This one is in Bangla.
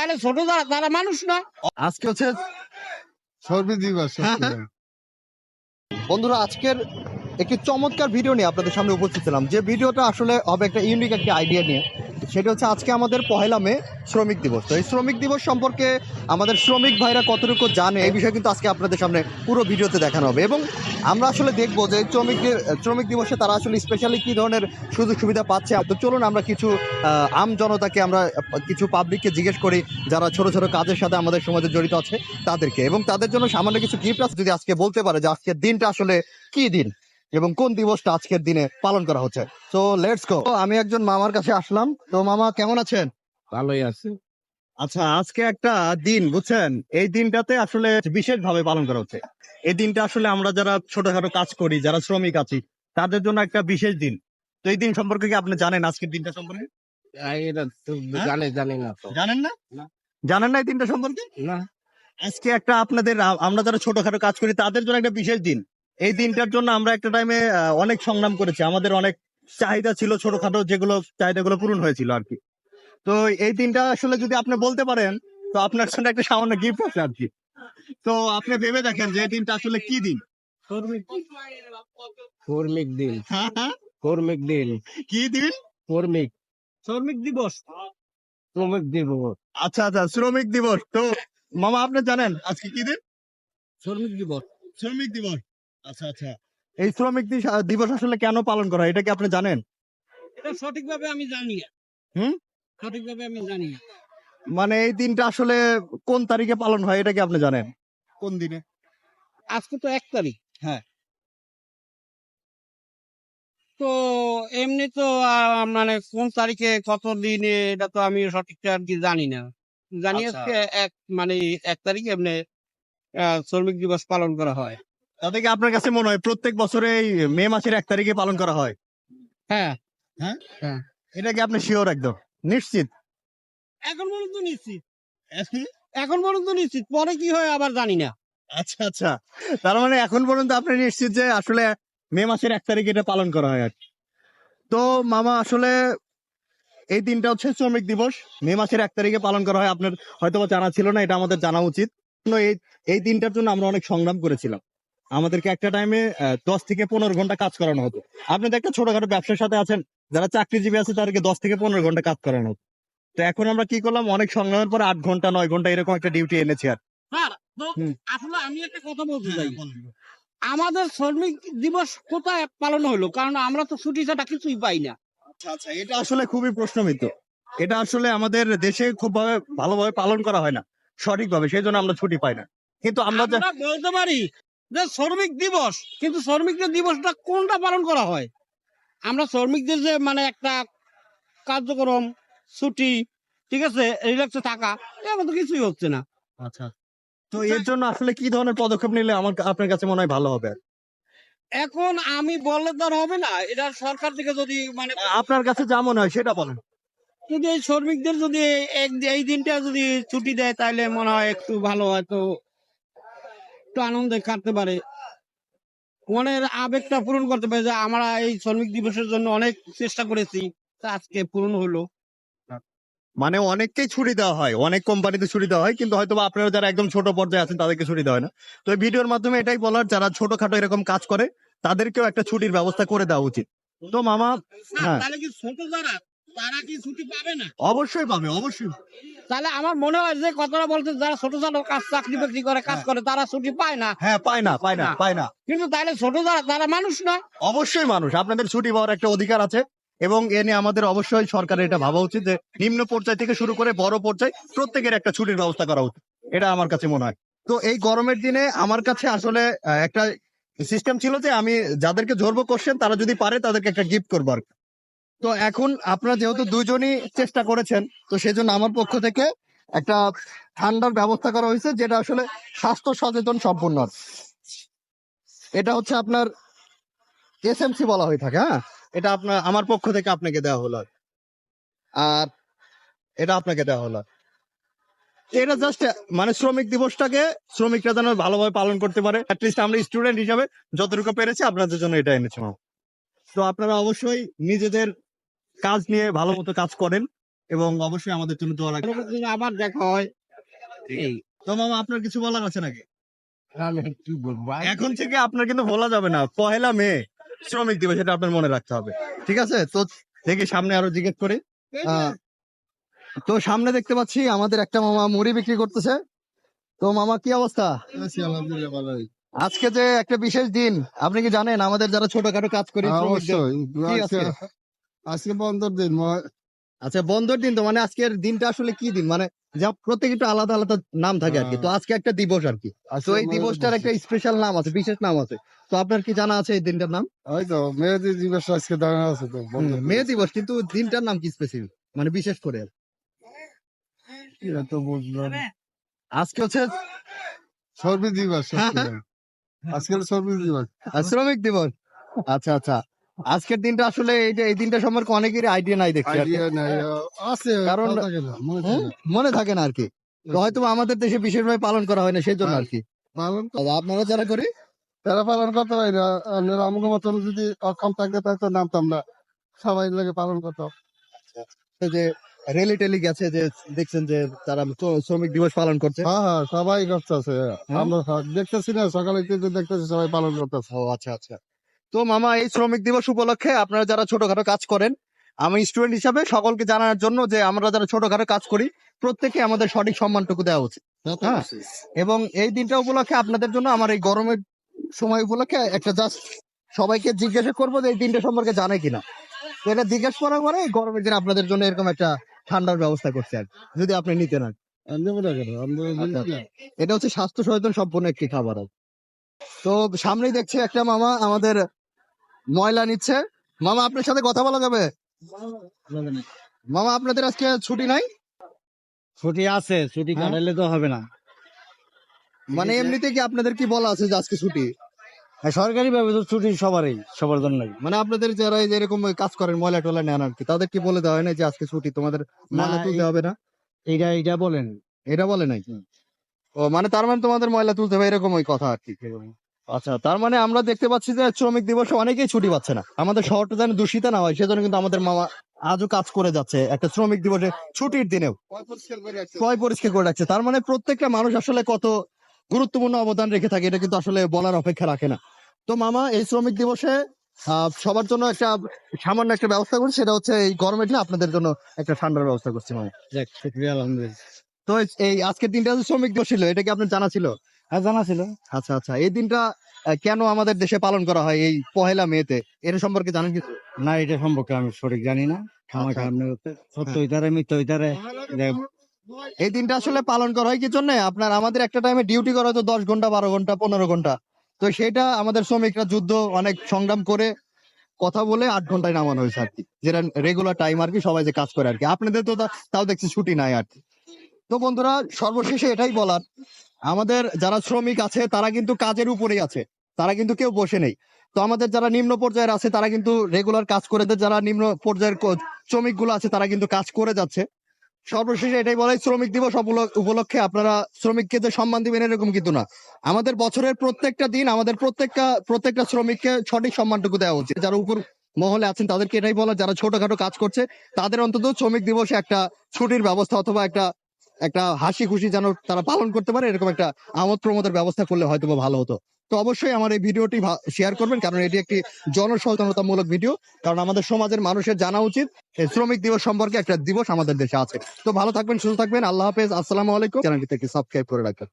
তাহলে ছোট যারা তারা মানুষ না। আজকে হচ্ছে শ্রমিক দিবস। বন্ধুরা, আজকের একটি চমৎকার ভিডিও নিয়ে আপনাদের সামনে উপস্থিত ছিলাম। যে ভিডিওটা আসলে হবে একটা ইউনিক একটা আইডিয়া নিয়ে। সেটা হচ্ছে আজকে আমাদের 1 মে শ্রমিক দিবস। তো এই শ্রমিক দিবস সম্পর্কে আমাদের শ্রমিক ভাইরা কতটুকু জানে এই বিষয়ে কিন্তু আজকে আপনাদের সামনে পুরো ভিডিওতে দেখানো হবে, এবং আমরা আসলে দেখবো যে শ্রমিক দিবসে তারা আসলে স্পেশালি কী ধরনের সুযোগ সুবিধা পাচ্ছে। তো চলুন আমরা কিছু আম জনতাকে, আমরা কিছু পাবলিককে জিজ্ঞেস করি যারা ছোট ছোট কাজের সাথে আমাদের সমাজে জড়িত আছে তাদেরকে, এবং তাদের জন্য সামান্য কিছু গিফট আছে যদি আজকে বলতে পারে যে আজকের দিনটা আসলে কি দিন এবং কোন দিবসটা আজকের দিনে পালন করা হচ্ছে। তো লেটস গো। আমি একজন মামার কাছে আসলাম। তো মামা কেমন আছেন? ভালোই আছে। আচ্ছা, আজকে একটা দিন বুঝছেন, এই দিনটাতে আসলে বিশেষ ভাবে পালন করা হচ্ছে। এই দিনটা আসলে আমরা যারা ছোটখাটো কাজ করি, যারা শ্রমিক আছি, তাদের জন্য একটা বিশেষ দিন। তো এই দিন সম্পর্কে কি আপনি জানেন? আজকের দিনটা সম্পর্কে এটা তো হ্যাঁ? জানি না তো। জানেন না? না। জানেন না এই দিনটা সম্পর্কে? না। আজকে একটা আপনাদের আমরা যারা ছোটখাটো কাজ করি তাদের জন্য একটা বিশেষ দিন। এই দিনটার জন্য আমরা একটা টাইমে অনেক সংগ্রাম করেছি। আমাদের অনেক চাহিদা ছিল, ছোটখাটো যেগুলো চাহিদাগুলো পূরণ হয়েছিল আর কি। তো এই দিনটা আসলে যদি আপনি বলতে পারেন তো আপনার জন্য একটা সামান্য গিফট আছে আর কি। তো আপনি ভেবে দেখেন যে এই দিনটা আসলে কি দিন। কর্মিক দিন। হ্যাঁ হ্যাঁ, কর্মিক দিন। কি দিন? কর্মিক। শ্রমিক দিবস। শ্রমিক দিবস। আচ্ছা আচ্ছা, শ্রমিক দিবস। তো মামা আপনি জানেন আজকে কি দিন? শ্রমিক দিবস। শ্রমিক দিবস। আচ্ছা আচ্ছা, এই শ্রমিক দিবস আসলে কেন পালন করা হয় এটা কি আপনি জানেন? এটা সঠিকভাবে আমি জানি না। হুম, সঠিকভাবে আমি জানি না। মানে এই দিনটা আসলে কোন তারিখে পালন হয় এটা কি আপনি জানেন? কোন দিনে? আজকে তো 1 তারিখ। হ্যাঁ। তো এমনি তো মানে কোন তারিখে কত দিনে এটা তো আমি সঠিকটা আর কি জানি না। জানি আচ্ছা। আজকে মানে 1 তারিখ এমনি শ্রমিক দিবস পালন করা হয়। তাতে কি আপনার কাছে মনে হয় প্রত্যেক বছরে এই মে মাসের 1 তারিখে পালন করা হয়? হ্যাঁ হ্যাঁ, হ্যাঁ। এটা কি আপনি শিওর, একদম নিশ্চিত? এখন পর্যন্ত নিশ্চিত। এখন পর্যন্ত নিশ্চিত, পরে কি হয় আবার জানি না। আচ্ছা আচ্ছা, তার মানে এখন পর্যন্ত আপনি নিশ্চিত যে আসলে মে মাসের 1 তারিখে এটা পালন করা হয় আর কি। তো মামা আসলে এই দিনটা হচ্ছে শ্রমিক দিবস, মে মাসের 1 তারিখে পালন করা হয়। আপনার হয়তো বা জানা ছিল না, এটা আমাদের জানা উচিত। এই এই দিনটার জন্য আমরা অনেক সংগ্রাম করেছিলাম। আমাদেরকে একটা টাইমে 10 থেকে 15 ঘন্টা কাজ করানো হতো। আপনি তো একটা ছোটখাটো ব্যবসার সাথে আছেন, যারা চাকরিজীবী আছে তাদেরকে 10 থেকে 15 ঘন্টা কাজ করানো হতো। তো এখন আমরা কি করলাম, অনেক সংগ্রামের পর 8 ঘন্টা 9 ঘন্টা এরকম একটা ডিউটি এনেছি আর। স্যার, তো হুম। আসলে আমি একটা কথা বলতে চাই। আমাদের শ্রমিক দিবস কোথায় পালন হলো? কারণ আমরা তো ছুটি ছাড়া কিছুই পাই না। আচ্ছা আচ্ছা, এটা আসলে খুবই প্রশ্নবিদ্ধ। এটা আসলে আমাদের দেশে খুব ভালোভাবে পালন করা হয় না সঠিকভাবে, সেই জন্য আমরা ছুটি পাই না। কিন্তু আমরা আমরা বলতে পারি যে শ্রমিক দিবস, কিন্তু শ্রমিকদের দিবসটা কোনটা পালন করা হয়? আমরা শ্রমিকদের যে মানে একটা কার্যক্রম, ছুটি, ঠিক আছে, রিল্যাক্সে থাকা, এমন তো কিছুই হচ্ছে না। আচ্ছা, তো এর জন্য আসলে কি ধরনের পদক্ষেপ নিলে আপনার কাছে মনে হয় ভালো হবে? এখন আমি বললে তো আর হবে না, এটা সরকার থেকে যদি মানে আপনার কাছে যা মনে হয় সেটা বলেন। যদি এই শ্রমিকদের যদি এই দিনটা যদি ছুটি দেয় তাহলে মনে হয় একটু ভালো, হয়তো একটু আনন্দে কাটতে পারে, মনের আবেগটা পূরণ করতে পারে যে আমরা এই শ্রমিক দিবসের জন্য অনেক চেষ্টা করেছি, তা আজকে পূরণ হলো। মানে অনেককেই ছুটি দেওয়া হয়, অনেক কোম্পানিতে ছুটি দেওয়া হয়, কিন্তু হয়তো বা আপনারা যারা একদম ছোট পর্যায়ে আছেন তাদেরকে ছুটি দেওয়া হয় না। তো এই ভিডিওর মাধ্যমে এটাই বলার, যারা ছোটখাটো এরকম কাজ করে তাদেরকেও একটা ছুটির ব্যবস্থা করে দেওয়া উচিত। তো মামা, হ্যাঁ তাহলে কি ছোট যারা তারা কি ছুটি পাবে না? অবশ্যই পাবে, অবশ্যই। তাহলে আমার মনে হয় যে কথাটা বলতে, যারা ছোট ছোট কাজ চাকরি বাকরি করে কাজ করে তারা ছুটি পায় না। হ্যাঁ, পায় না পায় না পায় না। কিন্তু তাহলে ছোট যারা তারা মানুষ না? অবশ্যই মানুষ, আপনাদের ছুটি পাওয়ার একটা অধিকার আছে, এবং এ নিয়ে আমাদের অবশ্যই সরকারের এটা ভাবা উচিত যে নিম্ন পর্যায় থেকে শুরু করে বড় পর্যায় প্রত্যেকের একটা ছুটির ব্যবস্থা করা উচিত। এটা আমার কাছে মনে হয়। তো এই গরমের দিনে আমার কাছে আসলে একটা সিস্টেম ছিল যে আমি যাদেরকে ধরবো কোশ্চেন তারা যদি পারে তাদেরকে একটা গিফট করবো আর কি। তো এখন আপনারা যেহেতু দুজনই চেষ্টা করেছেন, তো সেজন্য আমার পক্ষ থেকে একটা ঠান্ডার ব্যবস্থা করা হয়েছে, যেটা আসলে স্বাস্থ্য সচেতন সম্পূর্ণ। এটা হচ্ছে আপনার এসএমসি বলা হয়ে থাকে। হ্যাঁ, এটা আপনার আমার পক্ষ থেকে আপনাকে দেওয়া হলো, আর এটা আপনাকে দেওয়া হলো। এটা জাস্ট মানে শ্রমিক দিবসটাকে শ্রমিকরা যেন ভালোভাবে পালন করতে পারে, অ্যাটলিস্ট আমরা স্টুডেন্ট হিসাবে যতটুকু পেরেছি আপনাদের জন্য এটা এনেছি। তো আপনারা অবশ্যই নিজেদের কাজ নিয়ে ভালো মতো কাজ করেন, এবং অবশ্যই আমাদের জন্য দোয়া রাখবেন। পরবর্তীতে আবার দেখা হয়। এই তো মামা আপনার কিছু বলার আছে নাকি? আমি কি বলবো ভাই? এখন থেকে আপনার কিন্তু বলা যাবে না, 1 মে শ্রমিক দিবস, এটা আপনার মনে রাখতে হবে, ঠিক আছে? তো দেখি সামনে আরো জিজ্ঞেস করি। তো সামনে দেখতে পাচ্ছি আমাদের একটা মামা মুড়ি বিক্রি করতেছে। তো মামা কি অবস্থা? আলহামদুলিল্লাহ ভালোই। আজকে যে একটা বিশেষ দিন, আপনি কি জানেন আমাদের যারা ছোটখাটো কাজ করি শ্রমিকদের কি আজকে? আজকে বন্ধর দিন। আচ্ছা, বন্ধের দিন তো, মানে আজকের দিনটা আসলে কি দিন, মানে যা প্রত্যেক একটু আলাদা আলাদা নাম থাকে আর কি, তো আজকে একটা দিবস আর কি। তো এই দিবসটার একটা স্পেশাল নাম আছে, বিশেষ নাম আছে। তো আপনার কি জানা আছে এই দিনটার নাম? ওই তো মেয়েদের দিবস আজকে দাঁড়া আছে তো। মে দিবস, কিন্তু দিনটার নাম কি স্পেসিফিক, মানে বিশেষ করে? এটা তো বুঝলাম। আজকে হচ্ছে শ্রমিক দিবস আজকে শ্রমিক দিবস। শ্রমিক দিবস। আচ্ছা আচ্ছা, আজকের দিনটা আসলে এই দিনটা সম্পর্কে অনেকেরই আইডিয়া নাই দেখছি আর কি। আইডিয়া নাই আছে কারণ কথা থাকে না, মনে থাকে না। মনে থাকে না আর কি। তো হয়তো আমাদের দেশে বিশেষভাবে পালন করা হয় না, সেই জন্য আর কি। পালন আর আপনারা যারা করি তারা পালন করতে পারি না। আপনারা আমাকে মতন যদি অক্ষম থাকতে তাহলে তো নামতাম না, সবাই লাগে পালন করতাম। এই যে রেলি টেলি গেছে যে দেখছেন যে তারা শ্রমিক দিবস পালন করছে। হ্যাঁ হ্যাঁ, সবাই করতেছে। আমরা দেখতেছি না, সকালে কিন্তু দেখতেছি সবাই পালন করতেছে। ও আচ্ছা আচ্ছা। তো মামা, এই শ্রমিক দিবস উপলক্ষে আপনারা যারা ছোটখাটো কাজ করেন, আমি স্টুডেন্ট হিসাবে সকলকে জানানোর জন্য যে আমরা যারা ছোটখাটো কাজ করি প্রত্যেকে আমাদের সঠিক সম্মানটুকু দেওয়া উচিত। হ্যাঁ, এবং এই দিনটা উপলক্ষে আপনাদের জন্য আমার এই গরমের সময় উপলক্ষে একটা জাস্ট সবাইকে জিজ্ঞাসা করবো যে এই দিনটা সম্পর্কে জানে কিনা। তো এটা জিজ্ঞেস করার পরে গরমের দিন আপনাদের জন্য এরকম একটা ঠান্ডার ব্যবস্থা করছে আর কি, যদি আপনি নিতে না। নেবো না কেন, আমরা আচ্ছা, আচ্ছা। এটা হচ্ছে স্বাস্থ্য সচেতন সম্পূর্ণ একটি খাবার। তো সামনেই দেখছি একটা মামা আমাদের ময়লা নিচ্ছে। মামা, আপনার সাথে কথা বলা যাবে? মামা, আপনাদের আজকে ছুটি নাই? ছুটি আছে, ছুটি হ্যাঁ? কাটাইলে তো হবে না। মানে এমনিতে কি আপনাদের কি বলা আছে যে আজকে ছুটি? সরকারি ভাবে তো ছুটি সবারই, সবার জন্য। মানে আপনাদের যারা এই যে এরকম কাজ করেন, ময়লা টয়লা নেন আর কি, তাদের কি বলে দেওয়া হয় না যে আজকে ছুটি, তোমাদের ময়লা তুলতে হবে না? এইটা বলেন। এটা বলে নাই? ও, মানে তার মানে তোমাদের ময়লা তুলতে হবে, এরকম ওই কথা আর কি। আচ্ছা, তার মানে আমরা দেখতে পাচ্ছি যে শ্রমিক দিবসে অনেকেই ছুটি পাচ্ছে না। আমাদের শহরটা যেন দূষিত না হয় সেজন্য কিন্তু আমাদের মামা আজও কাজ করে যাচ্ছে একটা শ্রমিক দিবসে ছুটির দিনেও পয় পরিষ্কার করে রাখছে। তার মানে প্রত্যেকটা মানুষ আসলে কত গুরুত্বপূর্ণ অবদান রেখে থাকে, এটা কিন্তু আসলে বলার অপেক্ষা রাখে না। তো মামা, এই শ্রমিক দিবসে সবার জন্য একটা সামান্য একটা ব্যবস্থা করছি, সেটা হচ্ছে এই গরমের দিনে আপনাদের জন্য একটা ঠান্ডার ব্যবস্থা করছি মামা। যাক, শুকরিয়া, আলহামদুলিল্লাহ। তো এই আজকের দিনটা যে শ্রমিক দিবস ছিল, এটা কি আপনার জানা ছিল? হ্যাঁ, জানা ছিল। আচ্ছা আচ্ছা, এই দিনটা কেন আমাদের দেশে পালন করা হয় এই 1 মেতে, এর সম্পর্কে জানেন কিছু? না, এটা সম্পর্কে আমি সঠিক জানি না। আচ্ছা। সত্য হইতারে মিথ্য হইতারে। এই দিনটা আসলে পালন করা হয় কি জন্য? আপনার আমাদের একটা টাইমে ডিউটি করা হতো 10 ঘন্টা, 12 ঘন্টা, 15 ঘন্টা। তো সেটা আমাদের শ্রমিকরা যুদ্ধ অনেক সংগ্রাম করে কথা বলে 8 ঘন্টায় নামানো হয়েছে আর কি, যেটা রেগুলার টাইম আর কি, সবাই যে কাজ করে আর কি। আপনাদের তো তাও দেখছি ছুটি নাই আর কি। তো বন্ধুরা, সর্বশেষে এটাই বলার, আমাদের যারা শ্রমিক আছে তারা কিন্তু কাজের উপরেই আছে, তারা কিন্তু কেউ বসে নেই। তো আমাদের যারা নিম্ন পর্যায়ের আছে তারা কিন্তু রেগুলার কাজ করে, যারা নিম্ন পর্যায়ের শ্রমিক গুলো আছে তারা কিন্তু কাজ করে যাচ্ছে। সর্বশেষে এটাই বলাই, শ্রমিক দিবস উপলক্ষে আপনারা শ্রমিককে যে সম্মান দিবেন এরকম কিন্তু না। আমাদের বছরের প্রত্যেকটা দিন আমাদের প্রত্যেকটা শ্রমিককে সঠিক সম্মানটুকু দেওয়া উচিত। যারা উপর মহলে আছেন তাদেরকে এটাই বলা, যারা ছোটখাটো কাজ করছে তাদের অন্তত শ্রমিক দিবসে একটা ছুটির ব্যবস্থা অথবা একটা হাসি খুশি যেন তারা পালন করতে পারে, এরকম একটা আমোদ প্রমোদের ব্যবস্থা করলে হয়তো ভালো হতো। তো অবশ্যই আমার এই ভিডিওটি শেয়ার করবেন, কারণ এটি একটি জনসচেতনতামূলক ভিডিও। কারণ আমাদের সমাজের মানুষের জানা উচিত এই শ্রমিক দিবস সম্পর্কে একটা দিবস আমাদের দেশে আছে। তো ভালো থাকবেন, সুস্থ থাকবেন, আল্লাহ হাফেজ, আসসালামু আলাইকুম। চ্যানেলটি থেকে সাবস্ক্রাইব করে রাখবেন।